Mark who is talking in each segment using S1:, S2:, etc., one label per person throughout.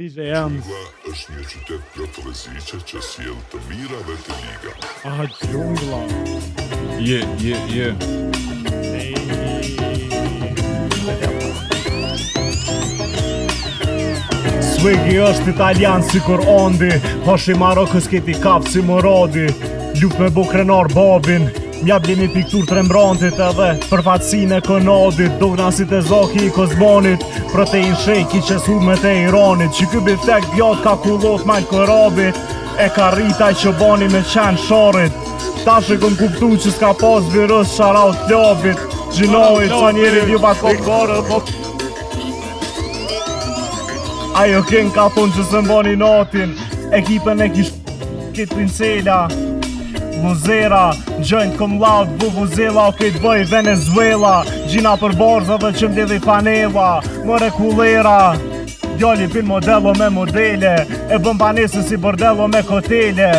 S1: DJ Jams.
S2: Është një qytet plot rreziqe që sjell të mirave të liga.
S1: Ah, gjungla.
S3: Je.
S1: Swigi është italian si kur ondi, hoshi Marokës keti kap si Morodi. Luft me bo krenar babin, mja blimi piktur të Rembrandtit edhe për fatsin e Konadit. Dogna si të Zaki i Kozbanit, protein shake i qesu me të Iranit. Që ky biftek bjat ka kullot majt korabit, e ka rritaj që bani me qenë sharit. Tash e këm kuptu që s'ka pas virus sharaut klabit. Gjinojt sa njeri vju pas kokore po. Ajo ken ka thonë që së mbani natin, ekipën e kish kit pincela. Vuzera, gjojnë këm laud, vuvuzela, o këtë bëj Venezuela. Gjina për borza dhe që mdjedhi fanela, mëre kulera. Djalli pin modello me modele, e bën banesën si bordello me kotele.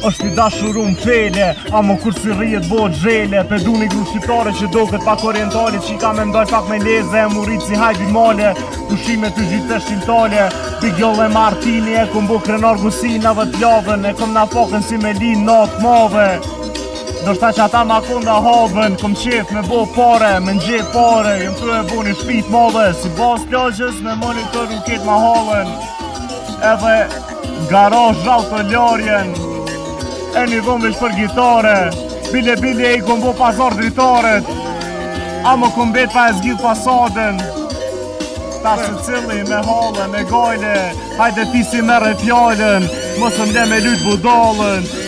S1: Është i dashurum fele, amo kur si rrijet bo gjele. Peduni gru shqiptare që do këtë pak orientale, që i ka me mdoj pak me leze, e murit si hajdi male. Pushime të gjithë shqintale, Bigjoll e Martini e kom bo krenar gusina dhe t'lavën. E kom na fokën si me linë natë mave. Do shta që ata ma konda havën, kom qef me bo pare, me nxep pare. Jëm të e bo një shpit madhe, si bas plajës me monitor u ketë ma halën. Edhe garaj rrallë të ljarjen, e një dhëmë veç për gitare. Bile e i kom bo pazar dritaret, amo kom bet pa e zgjith fasaden. Ta se cili me halën, me gajle, hajde ti si mere fjallën, mos më le me lyt budallën.